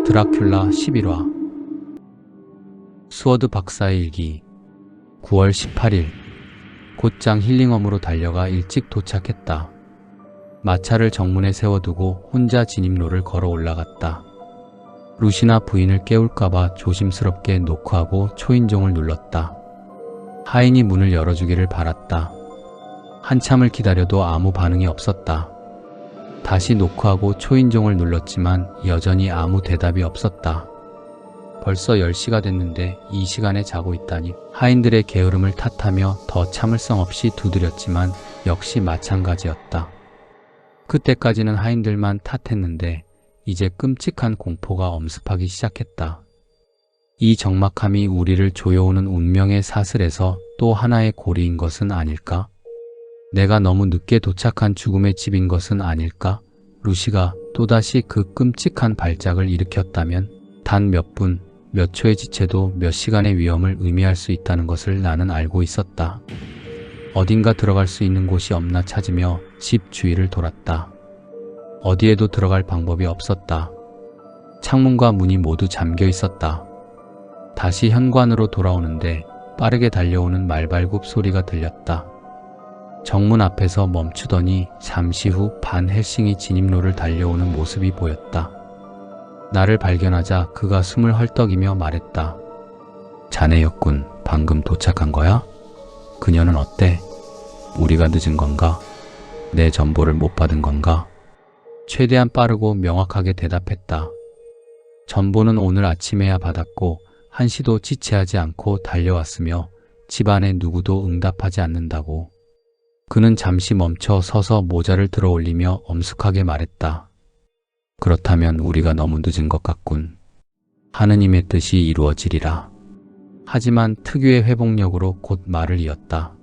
드라큘라 11화 스워드 박사의 일기 9월 18일 곧장 힐링엄으로 달려가 일찍 도착했다. 마차를 정문에 세워두고 혼자 진입로를 걸어 올라갔다. 루시나 부인을 깨울까봐 조심스럽게 노크하고 초인종을 눌렀다. 하인이 문을 열어주기를 바랐다. 한참을 기다려도 아무 반응이 없었다. 다시 노크하고 초인종을 눌렀지만 여전히 아무 대답이 없었다. 벌써 10시가 됐는데 이 시간에 자고 있다니. 하인들의 게으름을 탓하며 더 참을성 없이 두드렸지만 역시 마찬가지였다. 그때까지는 하인들만 탓했는데 이제 끔찍한 공포가 엄습하기 시작했다. 이 적막함이 우리를 조여오는 운명의 사슬에서 또 하나의 고리인 것은 아닐까? 내가 너무 늦게 도착한 죽음의 집인 것은 아닐까? 루시가 또다시 그 끔찍한 발작을 일으켰다면 단 몇 분, 몇 초의 지체도 몇 시간의 위험을 의미할 수 있다는 것을 나는 알고 있었다. 어딘가 들어갈 수 있는 곳이 없나 찾으며 집 주위를 돌았다. 어디에도 들어갈 방법이 없었다. 창문과 문이 모두 잠겨 있었다. 다시 현관으로 돌아오는데 빠르게 달려오는 말발굽 소리가 들렸다. 정문 앞에서 멈추더니 잠시 후 반 헬싱이 진입로를 달려오는 모습이 보였다. 나를 발견하자 그가 숨을 헐떡이며 말했다. 자네였군. 방금 도착한 거야? 그녀는 어때? 우리가 늦은 건가? 내 전보를 못 받은 건가? 최대한 빠르고 명확하게 대답했다. 전보는 오늘 아침에야 받았고 한시도 지체하지 않고 달려왔으며 집안에 누구도 응답하지 않는다고. 그는 잠시 멈춰 서서 모자를 들어 올리며 엄숙하게 말했다. 그렇다면 우리가 너무 늦은 것 같군. 하느님의 뜻이 이루어지리라. 하지만 특유의 회복력으로 곧 말을 이었다.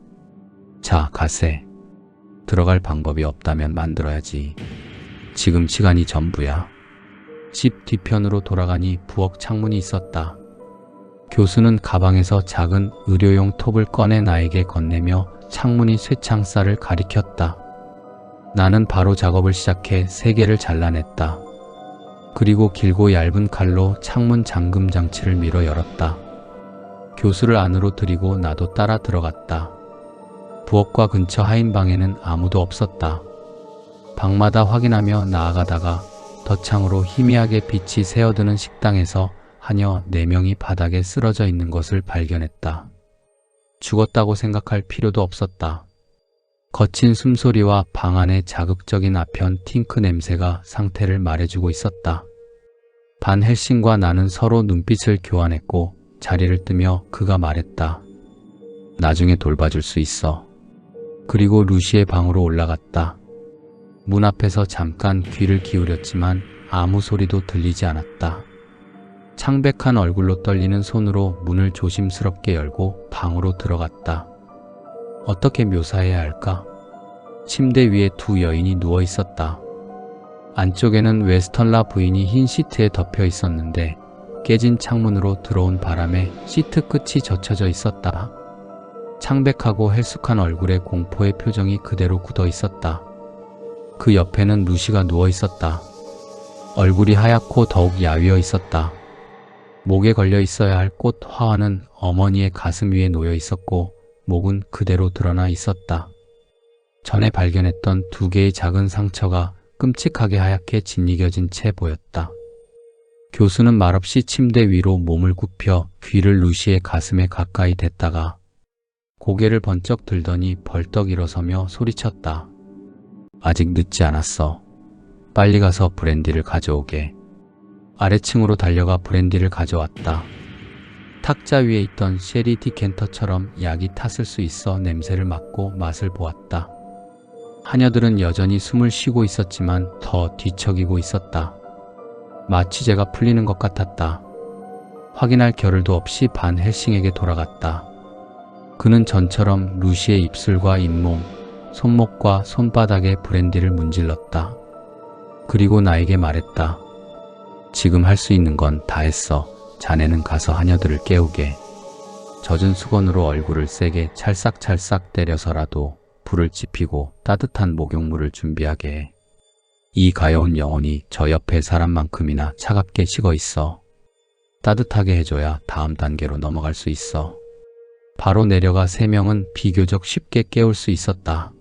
자, 가세. 들어갈 방법이 없다면 만들어야지. 지금 시간이 전부야. 집 뒤편으로 돌아가니 부엌 창문이 있었다. 교수는 가방에서 작은 의료용 톱을 꺼내 나에게 건네며 창문이 쇠창살을 가리켰다. 나는 바로 작업을 시작해 3개를 잘라냈다. 그리고 길고 얇은 칼로 창문 잠금 장치를 밀어 열었다. 교수를 안으로 들이고 나도 따라 들어갔다. 부엌과 근처 하인방에는 아무도 없었다. 방마다 확인하며 나아가다가 덧창으로 희미하게 빛이 새어드는 식당에서 하녀 4명이 바닥에 쓰러져 있는 것을 발견했다. 죽었다고 생각할 필요도 없었다. 거친 숨소리와 방 안의 자극적인 아편 팅크 냄새가 상태를 말해주고 있었다. 반 헬싱과 나는 서로 눈빛을 교환했고 자리를 뜨며 그가 말했다. 나중에 돌봐줄 수 있어. 그리고 루시의 방으로 올라갔다. 문 앞에서 잠깐 귀를 기울였지만 아무 소리도 들리지 않았다. 창백한 얼굴로 떨리는 손으로 문을 조심스럽게 열고 방으로 들어갔다. 어떻게 묘사해야 할까? 침대 위에 2 여인이 누워 있었다. 안쪽에는 웨스턴라 부인이 흰 시트에 덮여 있었는데 깨진 창문으로 들어온 바람에 시트 끝이 젖혀져 있었다. 창백하고 헬쑥한 얼굴에 공포의 표정이 그대로 굳어 있었다. 그 옆에는 루시가 누워 있었다. 얼굴이 하얗고 더욱 야위어 있었다. 목에 걸려 있어야 할 꽃 화환은 어머니의 가슴 위에 놓여 있었고 목은 그대로 드러나 있었다. 전에 발견했던 2개의 작은 상처가 끔찍하게 하얗게 짓이겨진 채 보였다. 교수는 말없이 침대 위로 몸을 굽혀 귀를 루시의 가슴에 가까이 댔다가 고개를 번쩍 들더니 벌떡 일어서며 소리쳤다. 아직 늦지 않았어. 빨리 가서 브랜디를 가져오게. 아래층으로 달려가 브랜디를 가져왔다. 탁자 위에 있던 쉐리 디캔터처럼 약이 탔을 수 있어 냄새를 맡고 맛을 보았다. 하녀들은 여전히 숨을 쉬고 있었지만 더 뒤척이고 있었다. 마취 제가 풀리는 것 같았다. 확인할 겨를도 없이 반 헬싱에게 돌아갔다. 그는 전처럼 루시의 입술과 잇몸, 손목과 손바닥에 브랜디를 문질렀다. 그리고 나에게 말했다. 지금 할 수 있는 건 다 했어. 자네는 가서 하녀들을 깨우게. 젖은 수건으로 얼굴을 세게 찰싹찰싹 때려서라도 불을 지피고 따뜻한 목욕물을 준비하게 해. 이 가여운 영혼이 저 옆에 사람만큼이나 차갑게 식어 있어. 따뜻하게 해줘야 다음 단계로 넘어갈 수 있어. 바로 내려가 3명은 비교적 쉽게 깨울 수 있었다.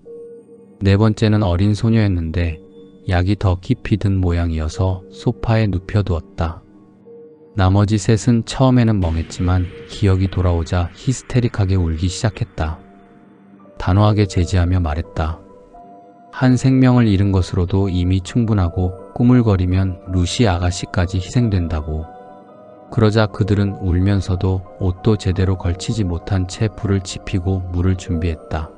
4번째는 어린 소녀였는데 약이 더 깊이 든 모양이어서 소파에 눕혀두었다. 나머지 셋은 처음에는 멍했지만 기억이 돌아오자 히스테릭하게 울기 시작했다. 단호하게 제지하며 말했다. 한 생명을 잃은 것으로도 이미 충분하고 꾸물거리면 루시 아가씨까지 희생된다고. 그러자 그들은 울면서도 옷도 제대로 걸치지 못한 채 불을 지피고 물을 준비했다.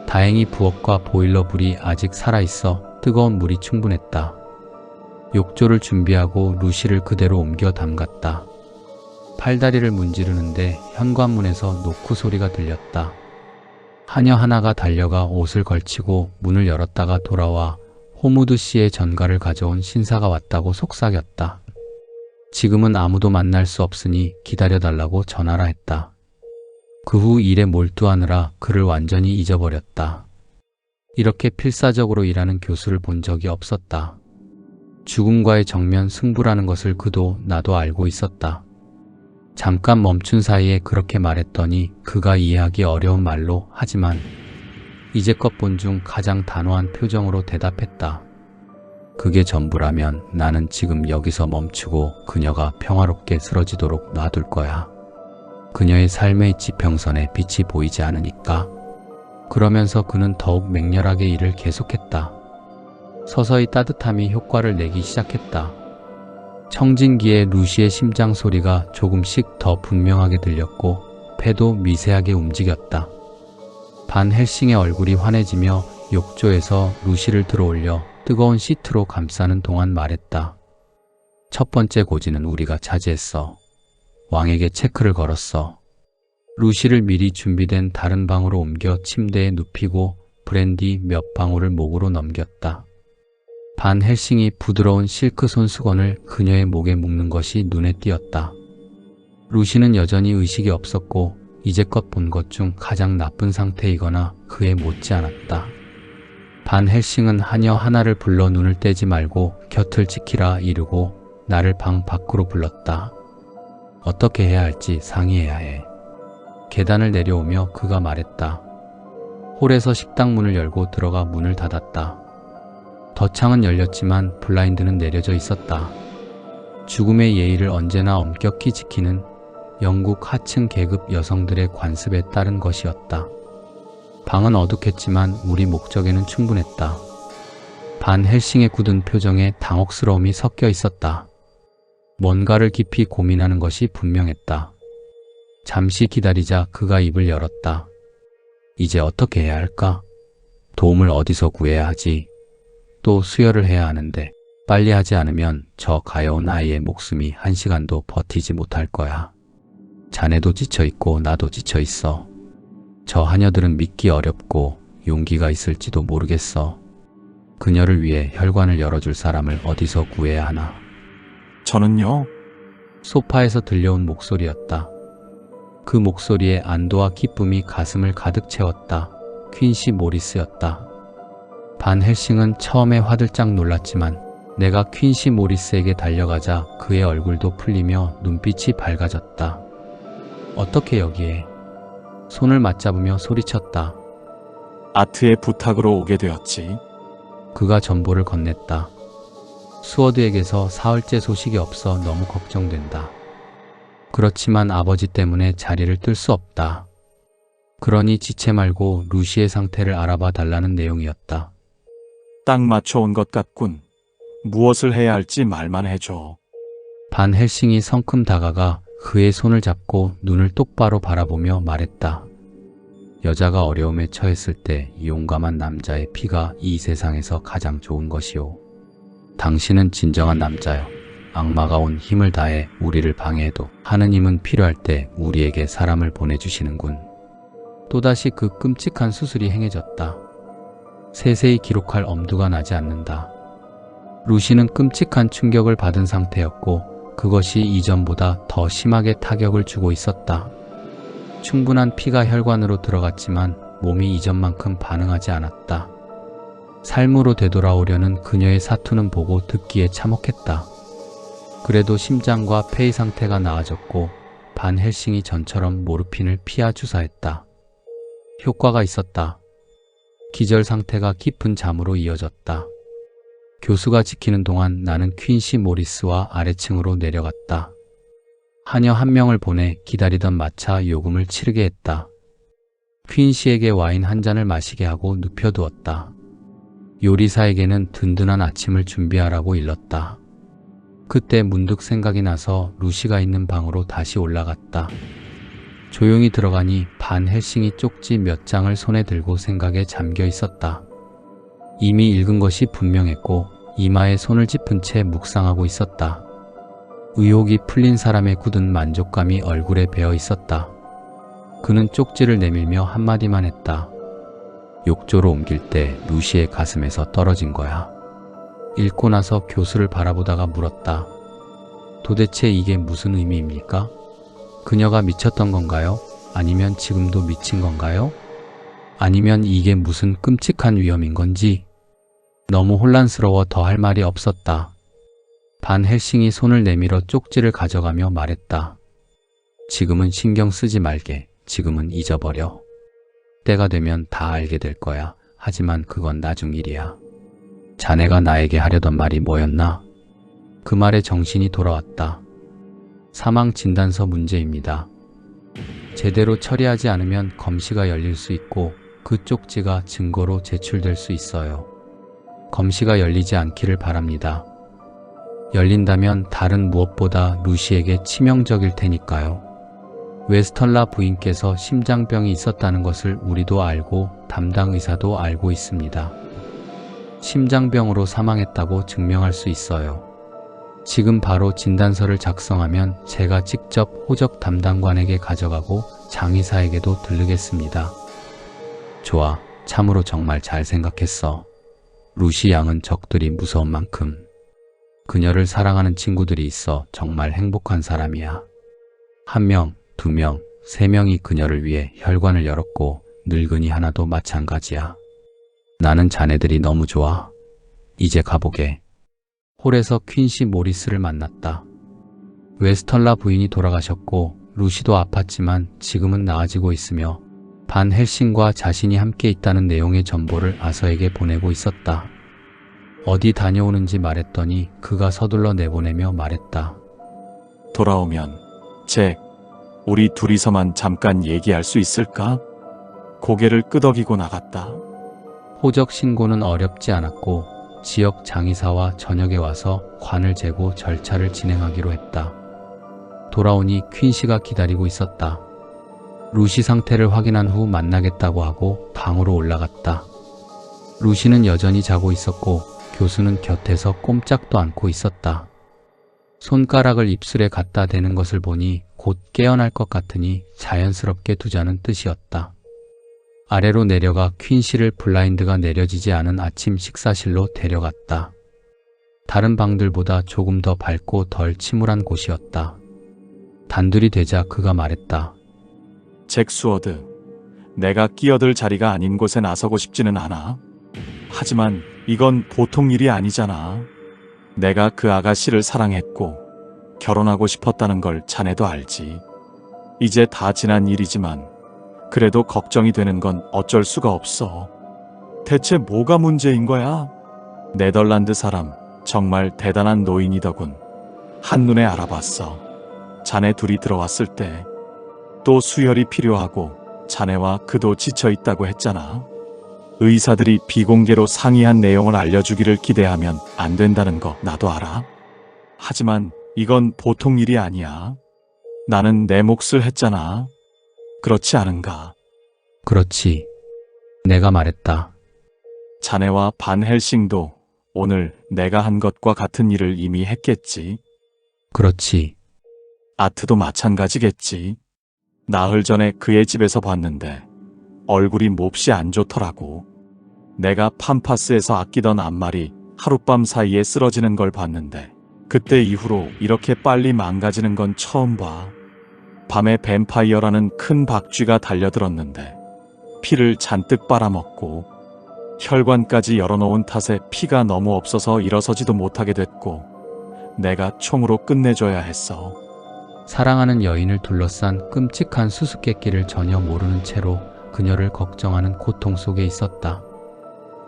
다행히 부엌과 보일러 불이 아직 살아있어 뜨거운 물이 충분했다. 욕조를 준비하고 루시를 그대로 옮겨 담갔다. 팔다리를 문지르는데 현관문에서 노크 소리가 들렸다. 하녀 하나가 달려가 옷을 걸치고 문을 열었다가 돌아와 호무드 씨의 전가를 가져온 신사가 왔다고 속삭였다. 지금은 아무도 만날 수 없으니 기다려달라고 전하라 했다. 그 후 일에 몰두하느라 그를 완전히 잊어버렸다. 이렇게 필사적으로 일하는 교수를 본 적이 없었다. 죽음과의 정면 승부라는 것을 그도 나도 알고 있었다. 잠깐 멈춘 사이에 그렇게 말했더니 그가 이해하기 어려운 말로 하지만 이제껏 본 중 가장 단호한 표정으로 대답했다. 그게 전부라면 나는 지금 여기서 멈추고 그녀가 평화롭게 쓰러지도록 놔둘 거야. 그녀의 삶의 지평선에 빛이 보이지 않으니까. 그러면서 그는 더욱 맹렬하게 일을 계속했다. 서서히 따뜻함이 효과를 내기 시작했다. 청진기에 루시의 심장 소리가 조금씩 더 분명하게 들렸고 배도 미세하게 움직였다. 반 헬싱의 얼굴이 환해지며 욕조에서 루시를 들어올려 뜨거운 시트로 감싸는 동안 말했다. 첫 번째 고지는 우리가 차지했어. 왕에게 체크를 걸었어. 루시를 미리 준비된 다른 방으로 옮겨 침대에 눕히고 브랜디 몇 방울을 목으로 넘겼다. 반 헬싱이 부드러운 실크 손수건을 그녀의 목에 묶는 것이 눈에 띄었다. 루시는 여전히 의식이 없었고 이제껏 본 것 중 가장 나쁜 상태이거나 그에 못지않았다. 반 헬싱은 하녀 하나를 불러 눈을 떼지 말고 곁을 지키라 이르고 나를 방 밖으로 불렀다. 어떻게 해야 할지 상의해야 해. 계단을 내려오며 그가 말했다. 홀에서 식당 문을 열고 들어가 문을 닫았다. 덧창은 열렸지만 블라인드는 내려져 있었다. 죽음의 예의를 언제나 엄격히 지키는 영국 하층 계급 여성들의 관습에 따른 것이었다. 방은 어둑했지만 우리 목적에는 충분했다. 반 헬싱의 굳은 표정에 당혹스러움이 섞여 있었다. 뭔가를 깊이 고민하는 것이 분명했다. 잠시 기다리자 그가 입을 열었다. 이제 어떻게 해야 할까? 도움을 어디서 구해야 하지? 또 수혈을 해야 하는데 빨리 하지 않으면 저 가여운 아이의 목숨이 1시간도 버티지 못할 거야. 자네도 지쳐있고 나도 지쳐있어. 저 하녀들은 믿기 어렵고 용기가 있을지도 모르겠어. 그녀를 위해 혈관을 열어줄 사람을 어디서 구해야 하나? 저는요. 소파에서 들려온 목소리였다. 그 목소리에 안도와 기쁨이 가슴을 가득 채웠다. 퀸시 모리스였다. 반 헬싱은 처음에 화들짝 놀랐지만 내가 퀸시 모리스에게 달려가자 그의 얼굴도 풀리며 눈빛이 밝아졌다. 어떻게 여기에? 손을 맞잡으며 소리쳤다. 아트의 부탁으로 오게 되었지. 그가 전보를 건넸다. 수어드에게서 사흘째 소식이 없어 너무 걱정된다. 그렇지만 아버지 때문에 자리를 뜰 수 없다. 그러니 지체 말고 루시의 상태를 알아봐 달라는 내용이었다. 딱 맞춰 온 것 같군. 무엇을 해야 할지 말만 해줘. 반 헬싱이 성큼 다가가 그의 손을 잡고 눈을 똑바로 바라보며 말했다. 여자가 어려움에 처했을 때 용감한 남자의 피가 이 세상에서 가장 좋은 것이오. 당신은 진정한 남자요. 악마가 온 힘을 다해 우리를 방해해도 하느님은 필요할 때 우리에게 사람을 보내주시는군. 또다시 그 끔찍한 수술이 행해졌다. 세세히 기록할 엄두가 나지 않는다. 루시는 끔찍한 충격을 받은 상태였고 그것이 이전보다 더 심하게 타격을 주고 있었다. 충분한 피가 혈관으로 들어갔지만 몸이 이전만큼 반응하지 않았다. 삶으로 되돌아오려는 그녀의 사투는 보고 듣기에 참혹했다. 그래도 심장과 폐의 상태가 나아졌고 반 헬싱이 전처럼 모르핀을 피하 주사했다. 효과가 있었다. 기절 상태가 깊은 잠으로 이어졌다. 교수가 지키는 동안 나는 퀸시 모리스와 아래층으로 내려갔다. 하녀 한 명을 보내 기다리던 마차 요금을 치르게 했다. 퀸시에게 와인 한 잔을 마시게 하고 눕혀두었다. 요리사에게는 든든한 아침을 준비하라고 일렀다. 그때 문득 생각이 나서 루시가 있는 방으로 다시 올라갔다. 조용히 들어가니 반 헬싱이 쪽지 몇 장을 손에 들고 생각에 잠겨 있었다. 이미 읽은 것이 분명했고 이마에 손을 짚은 채 묵상하고 있었다. 의욕이 풀린 사람의 굳은 만족감이 얼굴에 배어 있었다. 그는 쪽지를 내밀며 한마디만 했다. 욕조로 옮길 때 루시의 가슴에서 떨어진 거야. 읽고 나서 교수를 바라보다가 물었다. 도대체 이게 무슨 의미입니까? 그녀가 미쳤던 건가요? 아니면 지금도 미친 건가요? 아니면 이게 무슨 끔찍한 위험인 건지? 너무 혼란스러워 더 할 말이 없었다. 반 헬싱이 손을 내밀어 쪽지를 가져가며 말했다. 지금은 신경 쓰지 말게. 지금은 잊어버려. 때가 되면 다 알게 될 거야. 하지만 그건 나중 일이야. 자네가 나에게 하려던 말이 뭐였나? 그 말에 정신이 돌아왔다. 사망 진단서 문제입니다. 제대로 처리하지 않으면 검시가 열릴 수 있고 그 쪽지가 증거로 제출될 수 있어요. 검시가 열리지 않기를 바랍니다. 열린다면 다른 무엇보다 루시에게 치명적일 테니까요. 웨스턴라 부인께서 심장병이 있었다는 것을 우리도 알고 담당 의사도 알고 있습니다. 심장병으로 사망했다고 증명할 수 있어요. 지금 바로 진단서를 작성하면 제가 직접 호적 담당관에게 가져가고 장의사에게도 들르겠습니다. 좋아, 참으로 정말 잘 생각했어. 루시 양은 적들이 무서운 만큼 그녀를 사랑하는 친구들이 있어 정말 행복한 사람이야. 1명, 2명, 3명이 그녀를 위해 혈관을 열었고 늙은이 하나도 마찬가지야. 나는 자네들이 너무 좋아. 이제 가보게. 홀에서 퀸시 모리스를 만났다. 웨스턴라 부인이 돌아가셨고 루시도 아팠지만 지금은 나아지고 있으며 반 헬싱과 자신이 함께 있다는 내용의 정보를 아서에게 보내고 있었다. 어디 다녀오는지 말했더니 그가 서둘러 내보내며 말했다. 돌아오면 잭, 우리 둘이서만 잠깐 얘기할 수 있을까? 고개를 끄덕이고 나갔다. 호적 신고는 어렵지 않았고 지역 장의사와 저녁에 와서 관을 재고 절차를 진행하기로 했다. 돌아오니 퀸시가 기다리고 있었다. 루시 상태를 확인한 후 만나겠다고 하고 방으로 올라갔다. 루시는 여전히 자고 있었고 교수는 곁에서 꼼짝도 않고 있었다. 손가락을 입술에 갖다 대는 것을 보니 곧 깨어날 것 같으니 자연스럽게 두자는 뜻이었다. 아래로 내려가 퀸시를 블라인드가 내려지지 않은 아침 식사실로 데려갔다. 다른 방들보다 조금 더 밝고 덜 침울한 곳이었다. 단둘이 되자 그가 말했다. 잭 수어드, 내가 끼어들 자리가 아닌 곳에 나서고 싶지는 않아. 하지만 이건 보통 일이 아니잖아. 내가 그 아가씨를 사랑했고 결혼하고 싶었다는 걸 자네도 알지. 이제 다 지난 일이지만 그래도 걱정이 되는 건 어쩔 수가 없어. 대체 뭐가 문제인 거야? 네덜란드 사람 정말 대단한 노인이더군. 한눈에 알아봤어. 자네 둘이 들어왔을 때 또 수혈이 필요하고 자네와 그도 지쳐있다고 했잖아. 의사들이 비공개로 상의한 내용을 알려주기를 기대하면 안 된다는 거 나도 알아. 하지만 이건 보통 일이 아니야. 나는 내 몫을 했잖아. 그렇지 않은가? 그렇지. 내가 말했다. 자네와 반 헬싱도 오늘 내가 한 것과 같은 일을 이미 했겠지. 그렇지. 아트도 마찬가지겠지. 나흘 전에 그의 집에서 봤는데 얼굴이 몹시 안 좋더라고. 내가 팜파스에서 아끼던 앞말이 하룻밤 사이에 쓰러지는 걸 봤는데 그때 이후로 이렇게 빨리 망가지는 건 처음 봐. 밤에 뱀파이어라는 큰 박쥐가 달려들었는데 피를 잔뜩 빨아먹고 혈관까지 열어놓은 탓에 피가 너무 없어서 일어서지도 못하게 됐고 내가 총으로 끝내줘야 했어. 사랑하는 여인을 둘러싼 끔찍한 수수께끼를 전혀 모르는 채로 그녀를 걱정하는 고통 속에 있었다.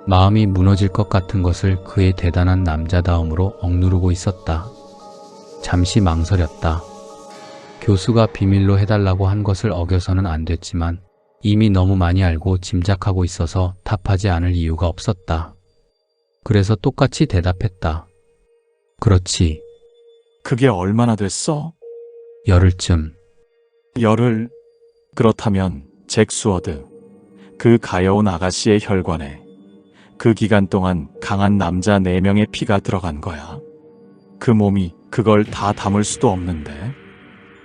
마음이 무너질 것 같은 것을 그의 대단한 남자다움으로 억누르고 있었다. 잠시 망설였다. 교수가 비밀로 해달라고 한 것을 어겨서는 안 됐지만 이미 너무 많이 알고 짐작하고 있어서 답하지 않을 이유가 없었다. 그래서 똑같이 대답했다. 그렇지. 그게 얼마나 됐어? 열흘쯤. 열흘? 그렇다면 잭 수어드, 그 가여운 아가씨의 혈관에 그 기간 동안 강한 남자 4명의 피가 들어간 거야. 그 몸이 그걸 다 담을 수도 없는데.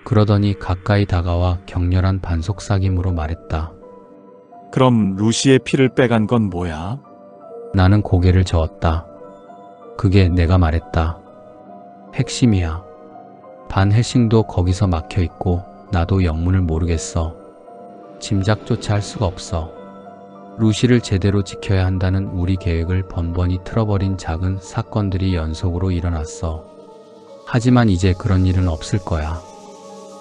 그러더니 가까이 다가와 격렬한 반속삭임으로 말했다. 그럼 루시의 피를 빼간 건 뭐야? 나는 고개를 저었다. 그게 내가 말했다. 핵심이야. 반 헬싱도 거기서 막혀 있고 나도 영문을 모르겠어. 짐작조차 할 수가 없어. 루시를 제대로 지켜야 한다는 우리 계획을 번번이 틀어버린 작은 사건들이 연속으로 일어났어. 하지만 이제 그런 일은 없을 거야.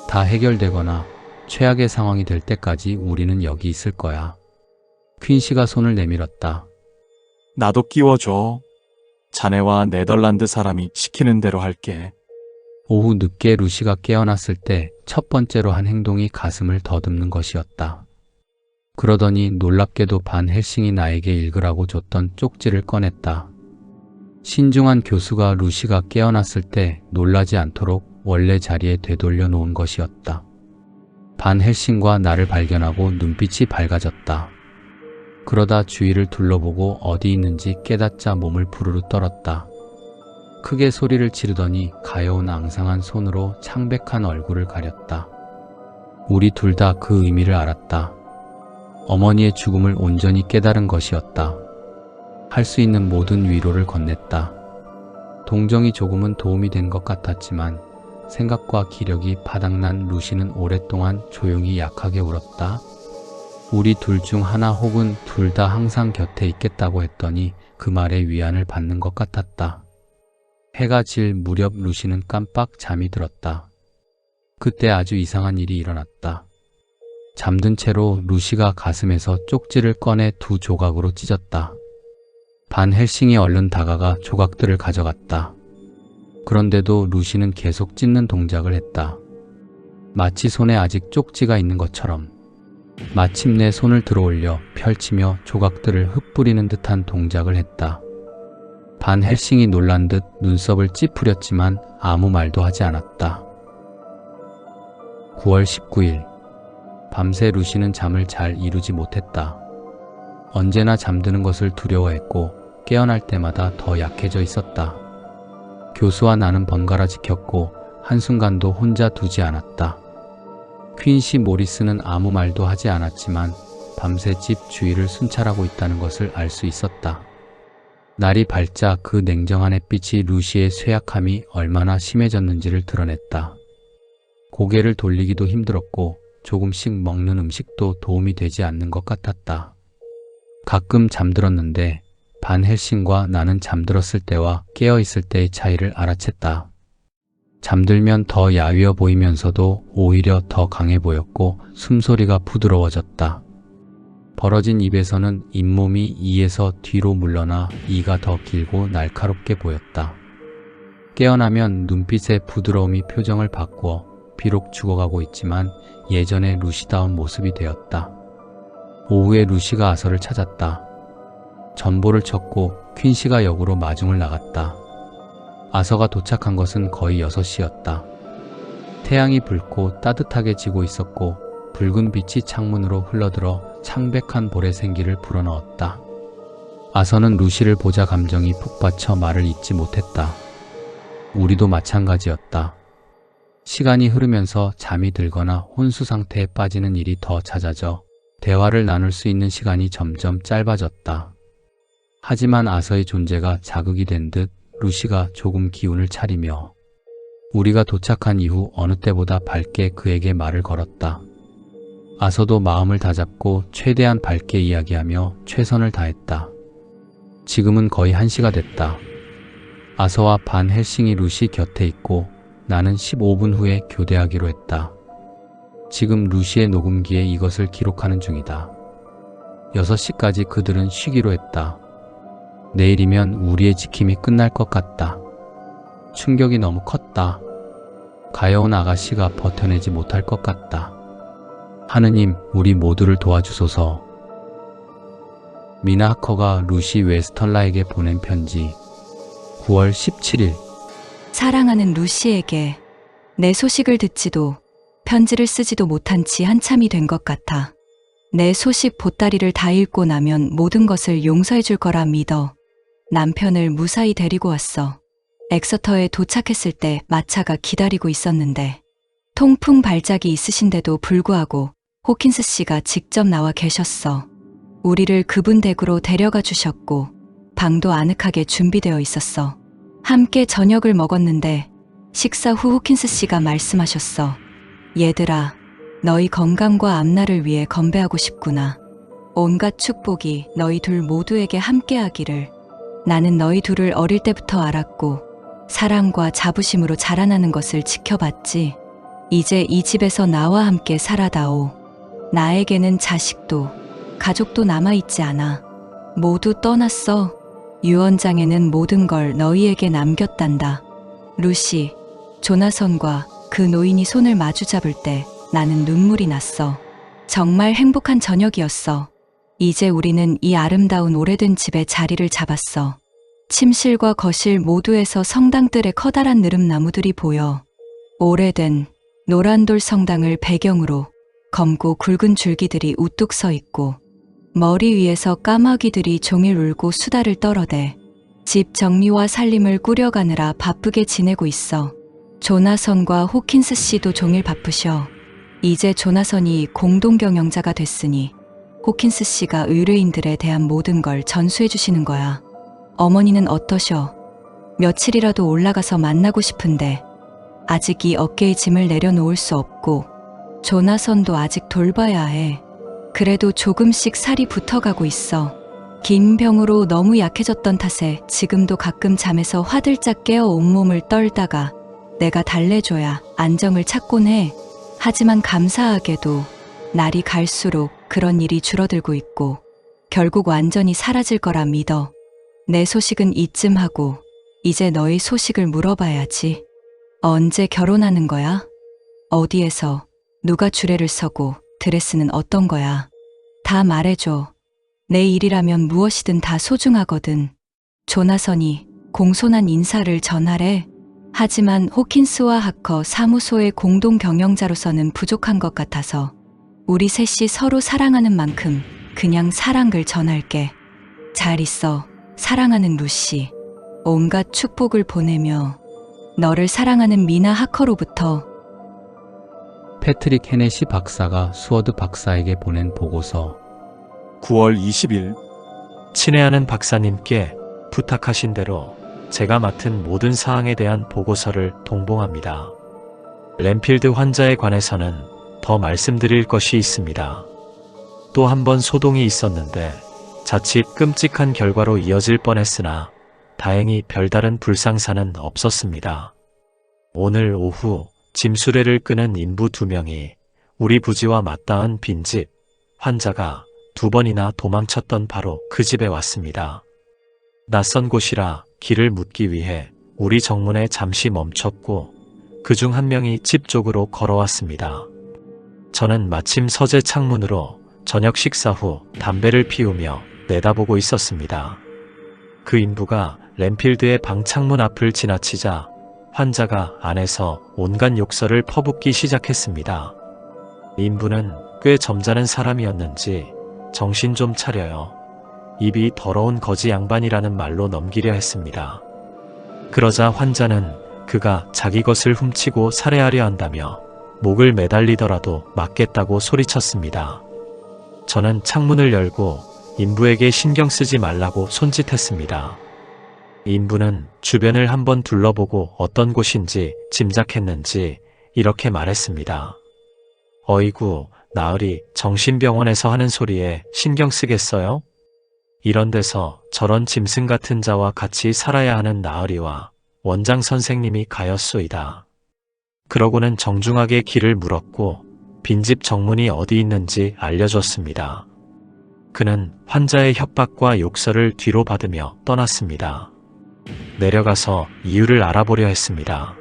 다 해결되거나 최악의 상황이 될 때까지 우리는 여기 있을 거야. 퀸시가 손을 내밀었다. 나도 끼워줘. 자네와 네덜란드 사람이 시키는 대로 할게. 오후 늦게 루시가 깨어났을 때 첫 번째로 한 행동이 가슴을 더듬는 것이었다. 그러더니 놀랍게도 반 헬싱이 나에게 읽으라고 줬던 쪽지를 꺼냈다. 신중한 교수가 루시가 깨어났을 때 놀라지 않도록 원래 자리에 되돌려 놓은 것이었다. 반 헬싱과 나를 발견하고 눈빛이 밝아졌다. 그러다 주위를 둘러보고 어디 있는지 깨닫자 몸을 부르르 떨었다. 크게 소리를 지르더니 가여운 앙상한 손으로 창백한 얼굴을 가렸다. 우리 둘 다 그 의미를 알았다. 어머니의 죽음을 온전히 깨달은 것이었다. 할 수 있는 모든 위로를 건넸다. 동정이 조금은 도움이 된 것 같았지만 생각과 기력이 바닥난 루시는 오랫동안 조용히 약하게 울었다. 우리 둘 중 하나 혹은 둘 다 항상 곁에 있겠다고 했더니 그 말에 위안을 받는 것 같았다. 해가 질 무렵 루시는 깜빡 잠이 들었다. 그때 아주 이상한 일이 일어났다. 잠든 채로 루시가 가슴에서 쪽지를 꺼내 2 조각으로 찢었다. 반 헬싱이 얼른 다가가 조각들을 가져갔다. 그런데도 루시는 계속 찢는 동작을 했다. 마치 손에 아직 쪽지가 있는 것처럼. 마침내 손을 들어올려 펼치며 조각들을 흩뿌리는 듯한 동작을 했다. 반 헬싱이 놀란 듯 눈썹을 찌푸렸지만 아무 말도 하지 않았다. 9월 19일. 밤새 루시는 잠을 잘 이루지 못했다. 언제나 잠드는 것을 두려워했고 깨어날 때마다 더 약해져 있었다. 교수와 나는 번갈아 지켰고 한순간도 혼자 두지 않았다. 퀸시 모리스는 아무 말도 하지 않았지만 밤새 집 주위를 순찰하고 있다는 것을 알 수 있었다. 날이 밝자 그 냉정한 햇빛이 루시의 쇠약함이 얼마나 심해졌는지를 드러냈다. 고개를 돌리기도 힘들었고 조금씩 먹는 음식도 도움이 되지 않는 것 같았다. 가끔 잠들었는데 반 헬싱과 나는 잠들었을 때와 깨어있을 때의 차이를 알아챘다. 잠들면 더 야위어 보이면서도 오히려 더 강해 보였고 숨소리가 부드러워졌다. 벌어진 입에서는 잇몸이 이에서 뒤로 물러나 이가 더 길고 날카롭게 보였다. 깨어나면 눈빛의 부드러움이 표정을 바꾸어 비록 죽어가고 있지만 예전의 루시다운 모습이 되었다. 오후에 루시가 아서를 찾았다. 전보를 쳤고 퀸시가 역으로 마중을 나갔다. 아서가 도착한 것은 거의 6시였다. 태양이 붉고 따뜻하게 지고 있었고 붉은 빛이 창문으로 흘러들어 창백한 볼에 생기를 불어넣었다. 아서는 루시를 보자 감정이 폭받쳐 말을 잇지 못했다. 우리도 마찬가지였다. 시간이 흐르면서 잠이 들거나 혼수 상태에 빠지는 일이 더 잦아져 대화를 나눌 수 있는 시간이 점점 짧아졌다. 하지만 아서의 존재가 자극이 된 듯 루시가 조금 기운을 차리며 우리가 도착한 이후 어느 때보다 밝게 그에게 말을 걸었다. 아서도 마음을 다잡고 최대한 밝게 이야기하며 최선을 다했다. 지금은 거의 1시가 됐다. 아서와 반 헬싱이 루시 곁에 있고 나는 15분 후에 교대하기로 했다. 지금 루시의 녹음기에 이것을 기록하는 중이다. 6시까지 그들은 쉬기로 했다. 내일이면 우리의 지킴이 끝날 것 같다. 충격이 너무 컸다. 가여운 아가씨가 버텨내지 못할 것 같다. 하느님, 우리 모두를 도와주소서. 미나 하커가 루시 웨스턴라에게 보낸 편지. 9월 17일. 사랑하는 루시에게 내 소식을 듣지도 편지를 쓰지도 못한 지 한참이 된 것 같아. 내 소식 보따리를 다 읽고 나면 모든 것을 용서해 줄 거라 믿어 남편을 무사히 데리고 왔어. 엑서터에 도착했을 때 마차가 기다리고 있었는데 통풍 발작이 있으신데도 불구하고 호킨스 씨가 직접 나와 계셨어. 우리를 그분 댁으로 데려가 주셨고 방도 아늑하게 준비되어 있었어. 함께 저녁을 먹었는데 식사 후 호킨스 씨가 말씀하셨어. 얘들아, 너희 건강과 앞날을 위해 건배하고 싶구나. 온갖 축복이 너희 둘 모두에게 함께하기를. 나는 너희 둘을 어릴 때부터 알았고 사랑과 자부심으로 자라나는 것을 지켜봤지. 이제 이 집에서 나와 함께 살아다오. 나에게는 자식도 가족도 남아있지 않아. 모두 떠났어. 유언장에는 모든 걸 너희에게 남겼단다. 루시, 조나선과 그 노인이 손을 마주 잡을 때 나는 눈물이 났어. 정말 행복한 저녁이었어. 이제 우리는 이 아름다운 오래된 집에 자리를 잡았어. 침실과 거실 모두에서 성당들의 커다란 느릅나무들이 보여. 오래된 노란돌 성당을 배경으로 검고 굵은 줄기들이 우뚝 서 있고 머리 위에서 까마귀들이 종일 울고 수다를 떨어대 집 정리와 살림을 꾸려가느라 바쁘게 지내고 있어. 조나선과 호킨스 씨도 종일 바쁘셔. 이제 조나선이 공동경영자가 됐으니 호킨스 씨가 의뢰인들에 대한 모든 걸 전수해 주시는 거야. 어머니는 어떠셔? 며칠이라도 올라가서 만나고 싶은데 아직 이 어깨의 짐을 내려놓을 수 없고 조나선도 아직 돌봐야 해. 그래도 조금씩 살이 붙어가고 있어. 긴 병으로 너무 약해졌던 탓에 지금도 가끔 잠에서 화들짝 깨어 온몸을 떨다가 내가 달래줘야 안정을 찾곤 해. 하지만 감사하게도 날이 갈수록 그런 일이 줄어들고 있고 결국 완전히 사라질 거라 믿어. 내 소식은 이쯤 하고 이제 너의 소식을 물어봐야지. 언제 결혼하는 거야? 어디에서 누가 주례를 서고 드레스는 어떤 거야? 다 말해줘. 내 일이라면 무엇이든 다 소중하거든. 조나선이 공손한 인사를 전하래. 하지만 호킨스와 하커 사무소의 공동 경영자로서는 부족한 것 같아서 우리 셋이 서로 사랑하는 만큼 그냥 사랑을 전할게. 잘 있어. 사랑하는 루시. 온갖 축복을 보내며 너를 사랑하는 미나 하커로부터. 패트릭 헤네시 박사가 수어드 박사에게 보낸 보고서. 9월 20일. 친애하는 박사님께 부탁하신 대로 제가 맡은 모든 사항에 대한 보고서를 동봉합니다. 램필드 환자에 관해서는 더 말씀드릴 것이 있습니다. 또 한 번 소동이 있었는데 자칫 끔찍한 결과로 이어질 뻔했으나 다행히 별다른 불상사는 없었습니다. 오늘 오후 짐수레를 끄는 인부 2명이 우리 부지와 맞닿은 빈집, 환자가 2번이나 도망쳤던 바로 그 집에 왔습니다. 낯선 곳이라 길을 묻기 위해 우리 정문에 잠시 멈췄고 그중 한 명이 집 쪽으로 걸어왔습니다. 저는 마침 서재 창문으로 저녁 식사 후 담배를 피우며 내다보고 있었습니다. 그 인부가 램필드의 방 창문 앞을 지나치자 환자가 안에서 온갖 욕설을 퍼붓기 시작했습니다. 인부는 꽤 점잖은 사람이었는지 정신 좀 차려요. 입이 더러운 거지 양반이라는 말로 넘기려 했습니다. 그러자 환자는 그가 자기 것을 훔치고 살해하려 한다며 목을 매달리더라도 맞겠다고 소리쳤습니다. 저는 창문을 열고 인부에게 신경 쓰지 말라고 손짓했습니다. 인부는 주변을 한번 둘러보고 어떤 곳인지 짐작했는지 이렇게 말했습니다. 어이구, 나으리 정신병원에서 하는 소리에 신경 쓰겠어요? 이런 데서 저런 짐승 같은 자와 같이 살아야 하는 나으리와 원장 선생님이 가엾소이다. 그러고는 정중하게 길을 물었고 빈집 정문이 어디 있는지 알려줬습니다. 그는 환자의 협박과 욕설을 뒤로 받으며 떠났습니다. 내려가서 이유를 알아보려 했습니다.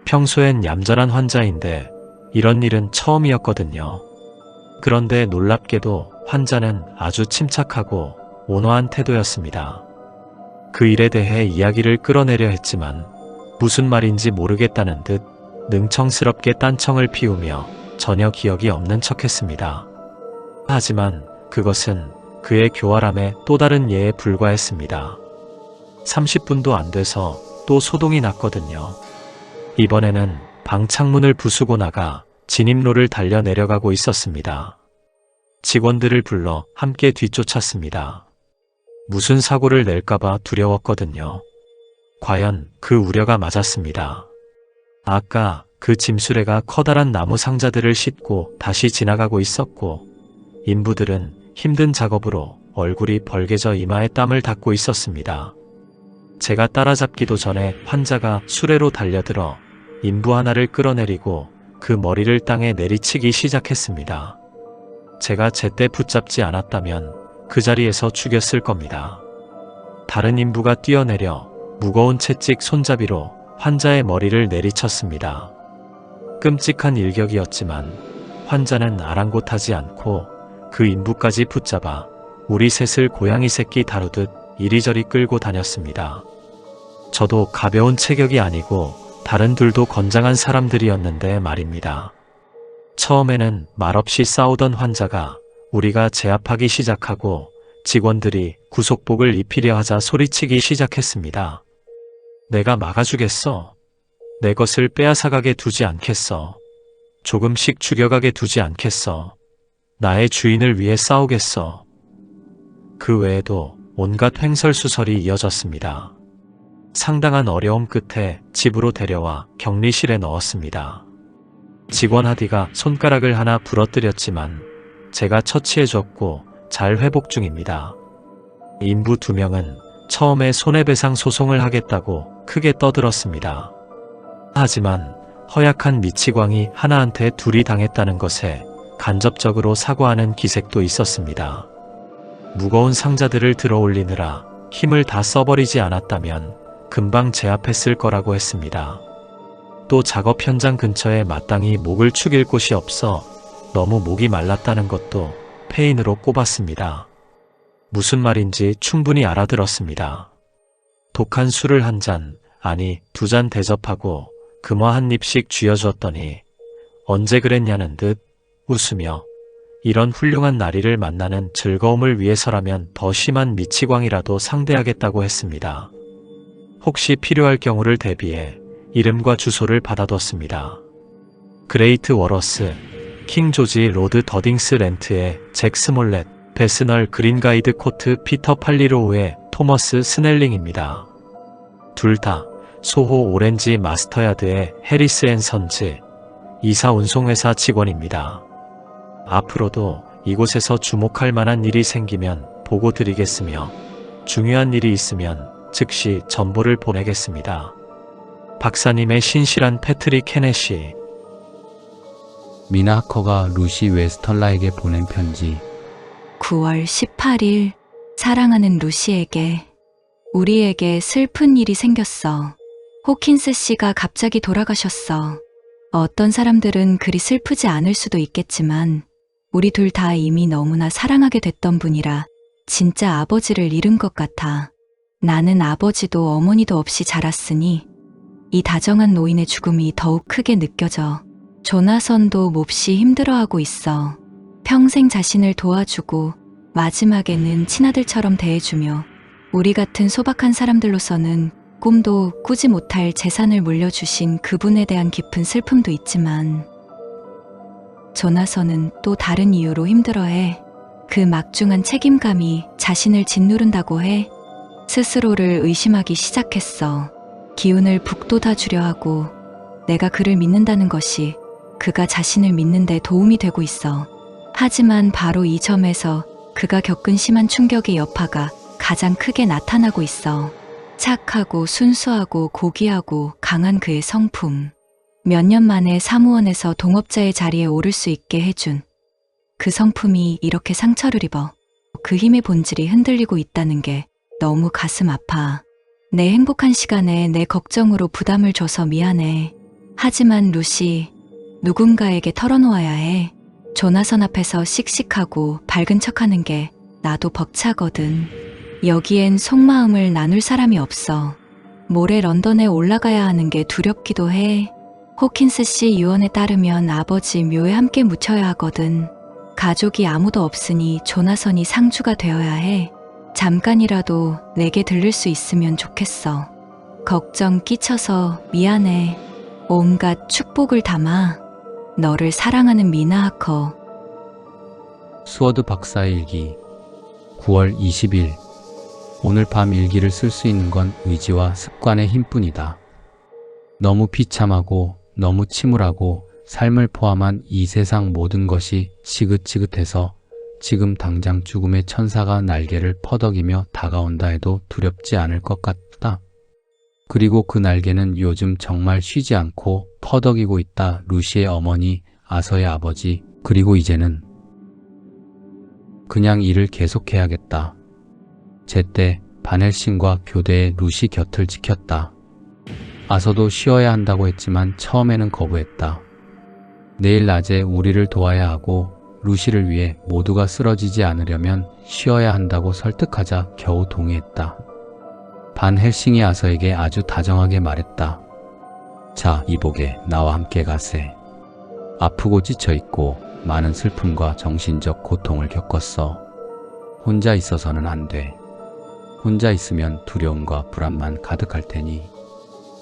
평소엔 얌전한 환자인데 이런 일은 처음이었거든요. 그런데 놀랍게도 환자는 아주 침착하고 온화한 태도였습니다. 그 일에 대해 이야기를 끌어내려 했지만 무슨 말인지 모르겠다는 듯 능청스럽게 딴청을 피우며 전혀 기억이 없는 척했습니다. 하지만 그것은 그의 교활함의 또 다른 예에 불과했습니다. 30분도 안 돼서 또 소동이 났거든요. 이번에는 방 창문을 부수고 나가 진입로를 달려 내려가고 있었습니다. 직원들을 불러 함께 뒤쫓았습니다. 무슨 사고를 낼까봐 두려웠거든요. 과연 그 우려가 맞았습니다. 아까 그 짐수레가 커다란 나무 상자들을 싣고 다시 지나가고 있었고 인부들은 힘든 작업으로 얼굴이 벌개져 이마에 땀을 닦고 있었습니다. 제가 따라잡기도 전에 환자가 수레로 달려들어 인부 하나를 끌어내리고 그 머리를 땅에 내리치기 시작했습니다. 제가 제때 붙잡지 않았다면 그 자리에서 죽였을 겁니다. 다른 인부가 뛰어내려 무거운 채찍 손잡이로 환자의 머리를 내리쳤습니다. 끔찍한 일격이었지만 환자는 아랑곳하지 않고 그 인부까지 붙잡아 우리 셋을 고양이 새끼 다루듯 이리저리 끌고 다녔습니다. 저도 가벼운 체격이 아니고 다른 둘도 건장한 사람들이었는데 말입니다. 처음에는 말없이 싸우던 환자가 우리가 제압하기 시작하고 직원들이 구속복을 입히려 하자 소리치기 시작했습니다. 내가 막아주겠어. 내 것을 빼앗아가게 두지 않겠어. 조금씩 죽여가게 두지 않겠어. 나의 주인을 위해 싸우겠어. 그 외에도 온갖 횡설수설이 이어졌습니다. 상당한 어려움 끝에 집으로 데려와 격리실에 넣었습니다. 직원 하디가 손가락을 하나 부러뜨렸지만 제가 처치해줬고 잘 회복 중입니다. 인부 2명은 처음에 손해배상 소송을 하겠다고 크게 떠들었습니다. 하지만 허약한 미치광이 하나한테 둘이 당했다는 것에 간접적으로 사과하는 기색도 있었습니다. 무거운 상자들을 들어 올리느라 힘을 다 써버리지 않았다면 금방 제압했을 거라고 했습니다. 또 작업 현장 근처에 마땅히 목을 축일 곳이 없어 너무 목이 말랐다는 것도 페인으로 꼽았습니다. 무슨 말인지 충분히 알아들었습니다. 독한 술을 한 잔, 아니 2잔 대접하고 금화 한 입씩 쥐어줬더니 언제 그랬냐는 듯 웃으며 이런 훌륭한 나리를 만나는 즐거움을 위해서라면 더 심한 미치광이라도 상대하겠다고 했습니다. 혹시 필요할 경우를 대비해 이름과 주소를 받아뒀습니다. 그레이트 워러스, 킹 조지 로드 더딩스 렌트의 잭 스몰렛, 베스널 그린가이드 코트 피터 팔리로우의 토머스 스넬링입니다. 둘 다 소호 오렌지 마스터야드의 해리스 앤 선즈, 이사 운송회사 직원입니다. 앞으로도 이곳에서 주목할 만한 일이 생기면 보고 드리겠으며 중요한 일이 있으면 즉시 전보를 보내겠습니다. 박사님의 신실한 패트릭 케네시. 미나 하커가 루시 웨스털라에게 보낸 편지. 9월 18일 사랑하는 루시에게 우리에게 슬픈 일이 생겼어. 호킨스 씨가 갑자기 돌아가셨어. 어떤 사람들은 그리 슬프지 않을 수도 있겠지만 우리 둘 다 이미 너무나 사랑하게 됐던 분이라 진짜 아버지를 잃은 것 같아. 나는 아버지도 어머니도 없이 자랐으니 이 다정한 노인의 죽음이 더욱 크게 느껴져. 조나선도 몹시 힘들어하고 있어. 평생 자신을 도와주고 마지막에는 친아들처럼 대해주며 우리 같은 소박한 사람들로서는 꿈도 꾸지 못할 재산을 물려주신 그분에 대한 깊은 슬픔도 있지만 조나선은 또 다른 이유로 힘들어해. 그 막중한 책임감이 자신을 짓누른다고 해. 스스로를 의심하기 시작했어. 기운을 북돋아 주려 하고 내가 그를 믿는다는 것이 그가 자신을 믿는 데 도움이 되고 있어. 하지만 바로 이 점에서 그가 겪은 심한 충격의 여파가 가장 크게 나타나고 있어. 착하고 순수하고 고귀하고 강한 그의 성품. 몇 년 만에 사무원에서 동업자의 자리에 오를 수 있게 해준 그 성품이 이렇게 상처를 입어 그 힘의 본질이 흔들리고 있다는 게 너무 가슴 아파. 내 행복한 시간에 내 걱정으로 부담을 줘서 미안해. 하지만 루시, 누군가에게 털어놓아야 해. 조나선 앞에서 씩씩하고 밝은 척하는 게 나도 벅차거든. 여기엔 속마음을 나눌 사람이 없어. 모레 런던에 올라가야 하는 게 두렵기도 해. 호킨스 씨 유언에 따르면 아버지 묘에 함께 묻혀야 하거든. 가족이 아무도 없으니 조나선이 상주가 되어야 해. 잠깐이라도 내게 들릴 수 있으면 좋겠어. 걱정 끼쳐서 미안해. 온갖 축복을 담아. 너를 사랑하는 미나 하커. 스워드 박사의 일기 9월 20일. 오늘 밤 일기를 쓸 수 있는 건 의지와 습관의 힘뿐이다. 너무 비참하고 너무 침울하고 삶을 포함한 이 세상 모든 것이 지긋지긋해서 지금 당장 죽음의 천사가 날개를 퍼덕이며 다가온다 해도 두렵지 않을 것 같다. 그리고 그 날개는 요즘 정말 쉬지 않고 퍼덕이고 있다. 루시의 어머니, 아서의 아버지, 그리고 이제는 그냥 일을 계속해야겠다. 제때 반헬싱과 교대의 루시 곁을 지켰다. 아서도 쉬어야 한다고 했지만 처음에는 거부했다. 내일 낮에 우리를 도와야 하고 루시를 위해 모두가 쓰러지지 않으려면 쉬어야 한다고 설득하자 겨우 동의했다. 반 헬싱이 아서에게 아주 다정하게 말했다. 자, 이복에 나와 함께 가세. 아프고 지쳐있고 많은 슬픔과 정신적 고통을 겪었어. 혼자 있어서는 안 돼. 혼자 있으면 두려움과 불안만 가득할 테니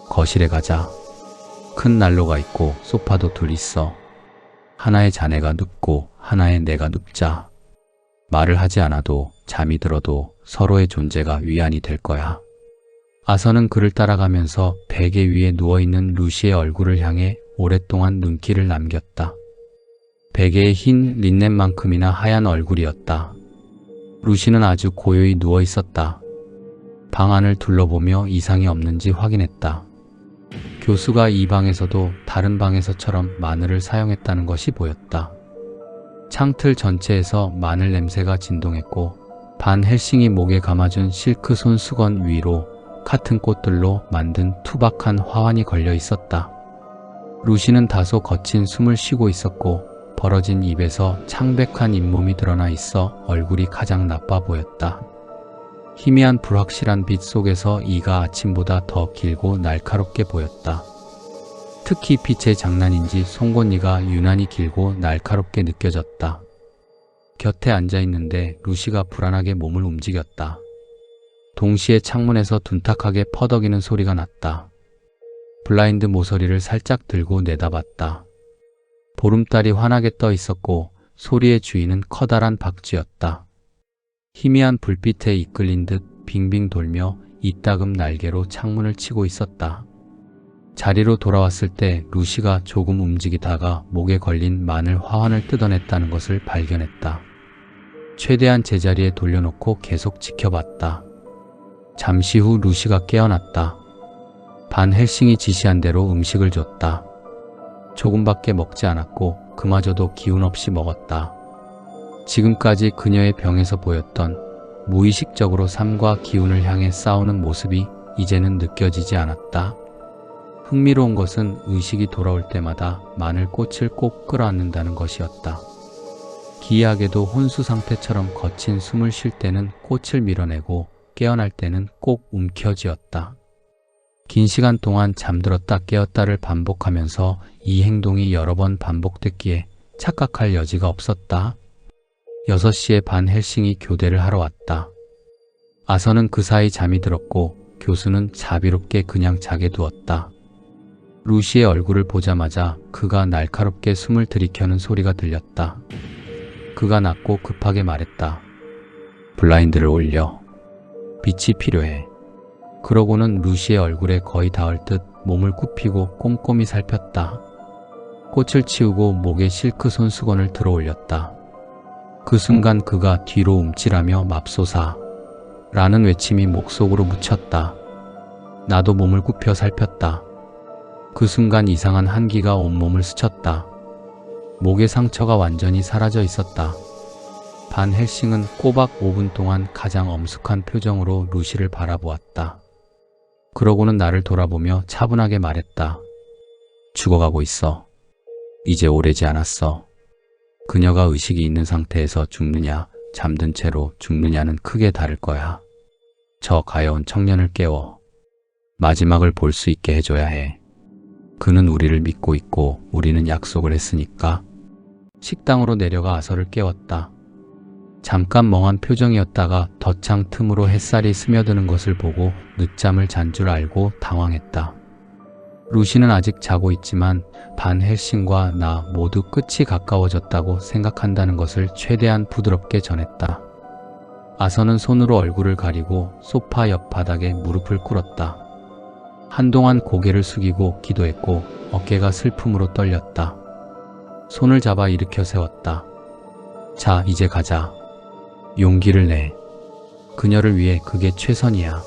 거실에 가자. 큰 난로가 있고 소파도 둘 있어. 하나의 자네가 눕고 하나의 내가 눕자. 말을 하지 않아도 잠이 들어도 서로의 존재가 위안이 될 거야. 아서는 그를 따라가면서 베개 위에 누워있는 루시의 얼굴을 향해 오랫동안 눈길을 남겼다. 베개의 흰 린넨만큼이나 하얀 얼굴이었다. 루시는 아주 고요히 누워있었다. 방 안을 둘러보며 이상이 없는지 확인했다. 교수가 이 방에서도 다른 방에서처럼 마늘을 사용했다는 것이 보였다. 창틀 전체에서 마늘 냄새가 진동했고 반 헬싱이 목에 감아준 실크 손수건 위로 같은 꽃들로 만든 투박한 화환이 걸려 있었다. 루시는 다소 거친 숨을 쉬고 있었고 벌어진 입에서 창백한 잇몸이 드러나 있어 얼굴이 가장 나빠 보였다. 희미한 불확실한 빛 속에서 이가 아침보다 더 길고 날카롭게 보였다. 특히 빛의 장난인지 송곳니가 유난히 길고 날카롭게 느껴졌다. 곁에 앉아있는데 루시가 불안하게 몸을 움직였다. 동시에 창문에서 둔탁하게 퍼덕이는 소리가 났다. 블라인드 모서리를 살짝 들고 내다봤다. 보름달이 환하게 떠 있었고 소리의 주인은 커다란 박쥐였다. 희미한 불빛에 이끌린 듯 빙빙 돌며 이따금 날개로 창문을 치고 있었다. 자리로 돌아왔을 때 루시가 조금 움직이다가 목에 걸린 마늘 화환을 뜯어냈다는 것을 발견했다. 최대한 제자리에 돌려놓고 계속 지켜봤다. 잠시 후 루시가 깨어났다. 반 헬싱이 지시한 대로 음식을 줬다. 조금밖에 먹지 않았고 그마저도 기운 없이 먹었다. 지금까지 그녀의 병에서 보였던 무의식적으로 삶과 기운을 향해 싸우는 모습이 이제는 느껴지지 않았다. 흥미로운 것은 의식이 돌아올 때마다 마늘꽃을 꼭 끌어안는다는 것이었다. 기이하게도 혼수 상태처럼 거친 숨을 쉴 때는 꽃을 밀어내고 깨어날 때는 꼭 움켜쥐었다. 긴 시간 동안 잠들었다 깨었다를 반복하면서 이 행동이 여러 번 반복됐기에 착각할 여지가 없었다. 6시에 반 헬싱이 교대를 하러 왔다. 아서는 그 사이 잠이 들었고 교수는 자비롭게 그냥 자게 두었다. 루시의 얼굴을 보자마자 그가 날카롭게 숨을 들이켜는 소리가 들렸다. 그가 낮고 급하게 말했다. 블라인드를 올려. 빛이 필요해. 그러고는 루시의 얼굴에 거의 닿을 듯 몸을 굽히고 꼼꼼히 살폈다. 꽃을 치우고 목에 실크 손수건을 들어 올렸다. 그 순간 그가 뒤로 움찔하며 맙소사 라는 외침이 목 속으로 묻혔다. 나도 몸을 굽혀 살폈다. 그 순간 이상한 한기가 온몸을 스쳤다. 목의 상처가 완전히 사라져 있었다. 반 헬싱은 꼬박 5분 동안 가장 엄숙한 표정으로 루시를 바라보았다. 그러고는 나를 돌아보며 차분하게 말했다. 죽어가고 있어. 이제 오래지 않았어. 그녀가 의식이 있는 상태에서 죽느냐, 잠든 채로 죽느냐는 크게 다를 거야. 저 가여운 청년을 깨워 마지막을 볼 수 있게 해줘야 해. 그는 우리를 믿고 있고 우리는 약속을 했으니까. 식당으로 내려가 아서를 깨웠다. 잠깐 멍한 표정이었다가 덧창 틈으로 햇살이 스며드는 것을 보고 늦잠을 잔 줄 알고 당황했다. 루시는 아직 자고 있지만 반 헬싱과 나 모두 끝이 가까워졌다고 생각한다는 것을 최대한 부드럽게 전했다. 아서는 손으로 얼굴을 가리고 소파 옆 바닥에 무릎을 꿇었다. 한동안 고개를 숙이고 기도했고 어깨가 슬픔으로 떨렸다. 손을 잡아 일으켜 세웠다. 자, 이제 가자. 용기를 내. 그녀를 위해 그게 최선이야.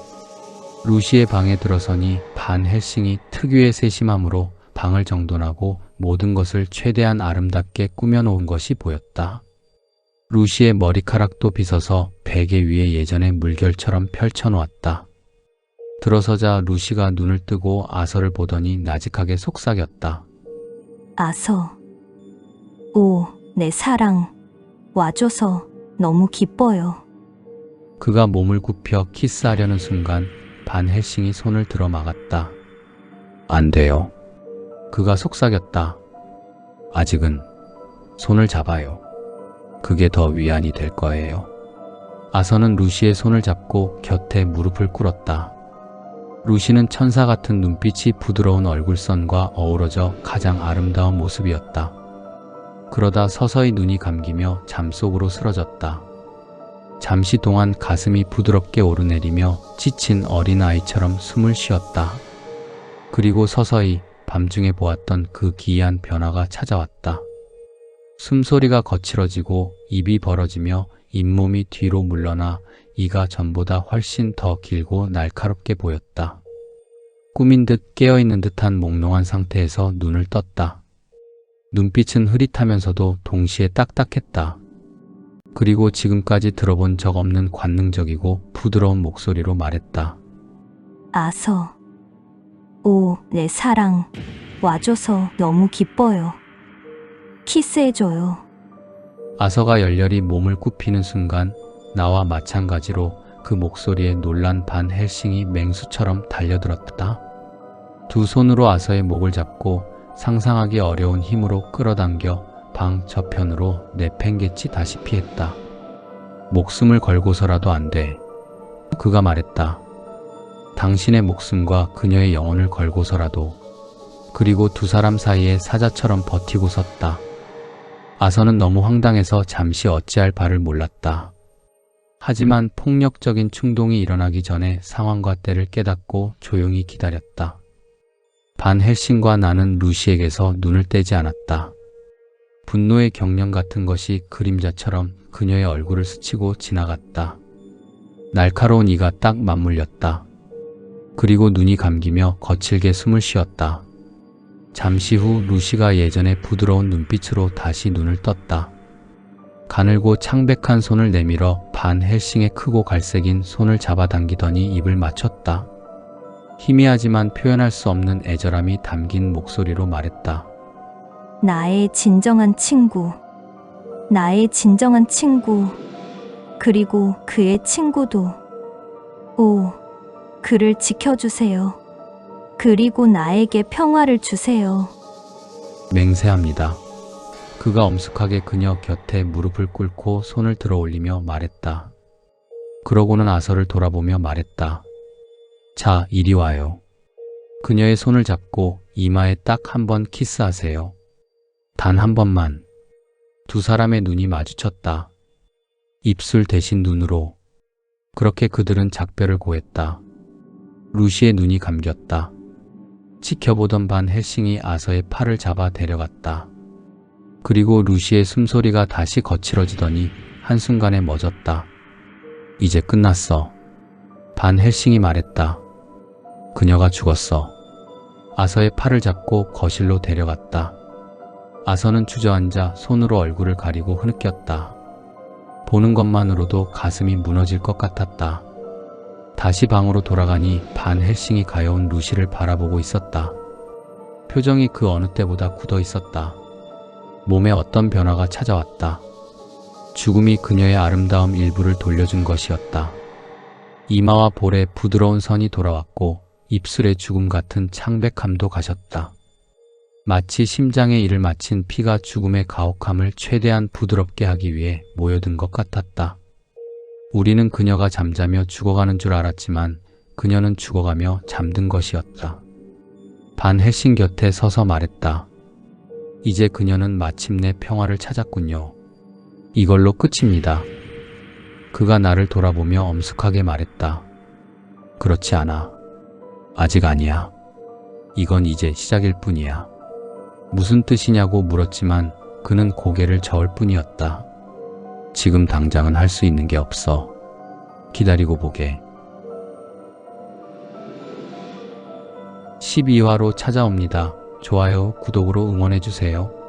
루시의 방에 들어서니 반 헬싱이 특유의 세심함으로 방을 정돈하고 모든 것을 최대한 아름답게 꾸며놓은 것이 보였다. 루시의 머리카락도 빗어서 베개 위에 예전의 물결처럼 펼쳐놓았다. 들어서자 루시가 눈을 뜨고 아서를 보더니 나직하게 속삭였다. 아서, 오, 내 사랑, 와줘서 너무 기뻐요. 그가 몸을 굽혀 키스하려는 순간 반 헬싱이 손을 들어 막았다. 안 돼요. 그가 속삭였다. 아직은 손을 잡아요. 그게 더 위안이 될 거예요. 아서는 루시의 손을 잡고 곁에 무릎을 꿇었다. 루시는 천사 같은 눈빛이 부드러운 얼굴선과 어우러져 가장 아름다운 모습이었다. 그러다 서서히 눈이 감기며 잠속으로 쓰러졌다. 잠시 동안 가슴이 부드럽게 오르내리며 지친 어린아이처럼 숨을 쉬었다. 그리고 서서히 밤중에 보았던 그 기이한 변화가 찾아왔다. 숨소리가 거칠어지고 입이 벌어지며 잇몸이 뒤로 물러나 이가 전보다 훨씬 더 길고 날카롭게 보였다. 꿈인 듯 깨어있는 듯한 몽롱한 상태에서 눈을 떴다. 눈빛은 흐릿하면서도 동시에 딱딱했다. 그리고 지금까지 들어본 적 없는 관능적이고 부드러운 목소리로 말했다. 아서, 오, 내 사랑, 와줘서 너무 기뻐요. 키스해줘요. 아서가 열렬히 몸을 굽히는 순간 나와 마찬가지로 그 목소리에 놀란 반 헬싱이 맹수처럼 달려들었다. 두 손으로 아서의 목을 잡고 상상하기 어려운 힘으로 끌어당겨 방 저편으로 내팽개치다시피 했다. 목숨을 걸고서라도 안 돼. 그가 말했다. 당신의 목숨과 그녀의 영혼을 걸고서라도. 그리고 두 사람 사이에 사자처럼 버티고 섰다. 아서는 너무 황당해서 잠시 어찌할 바를 몰랐다. 하지만 폭력적인 충동이 일어나기 전에 상황과 때를 깨닫고 조용히 기다렸다. 반 헬싱과 나는 루시에게서 눈을 떼지 않았다. 분노의 경련 같은 것이 그림자처럼 그녀의 얼굴을 스치고 지나갔다. 날카로운 이가 딱 맞물렸다. 그리고 눈이 감기며 거칠게 숨을 쉬었다. 잠시 후 루시가 예전의 부드러운 눈빛으로 다시 눈을 떴다. 가늘고 창백한 손을 내밀어 반 헬싱의 크고 갈색인 손을 잡아당기더니 입을 맞췄다. 희미하지만 표현할 수 없는 애절함이 담긴 목소리로 말했다. 나의 진정한 친구, 나의 진정한 친구, 그리고 그의 친구도. 오, 그를 지켜주세요. 그리고 나에게 평화를 주세요. 맹세합니다. 그가 엄숙하게 그녀 곁에 무릎을 꿇고 손을 들어 올리며 말했다. 그러고는 아서를 돌아보며 말했다. 자, 이리 와요. 그녀의 손을 잡고 이마에 딱 한 번 키스하세요. 단 한 번만. 두 사람의 눈이 마주쳤다. 입술 대신 눈으로. 그렇게 그들은 작별을 고했다. 루시의 눈이 감겼다. 지켜보던 반 헬싱이 아서의 팔을 잡아 데려갔다. 그리고 루시의 숨소리가 다시 거칠어지더니 한순간에 멎었다. 이제 끝났어. 반 헬싱이 말했다. 그녀가 죽었어. 아서의 팔을 잡고 거실로 데려갔다. 아서는 주저앉아 손으로 얼굴을 가리고 흐느꼈다. 보는 것만으로도 가슴이 무너질 것 같았다. 다시 방으로 돌아가니 반 헬싱이 가여운 루시를 바라보고 있었다. 표정이 그 어느 때보다 굳어 있었다. 몸에 어떤 변화가 찾아왔다. 죽음이 그녀의 아름다움 일부를 돌려준 것이었다. 이마와 볼에 부드러운 선이 돌아왔고 입술에 죽음 같은 창백함도 가셨다. 마치 심장의 일을 마친 피가 죽음의 가혹함을 최대한 부드럽게 하기 위해 모여든 것 같았다. 우리는 그녀가 잠자며 죽어가는 줄 알았지만 그녀는 죽어가며 잠든 것이었다. 반 헬싱 곁에 서서 말했다. 이제 그녀는 마침내 평화를 찾았군요. 이걸로 끝입니다. 그가 나를 돌아보며 엄숙하게 말했다. 그렇지 않아. 아직 아니야. 이건 이제 시작일 뿐이야. 무슨 뜻이냐고 물었지만 그는 고개를 저을 뿐이었다. 지금 당장은 할 수 있는 게 없어. 기다리고 보게. 12화로 찾아옵니다. 좋아요, 구독으로 응원해주세요.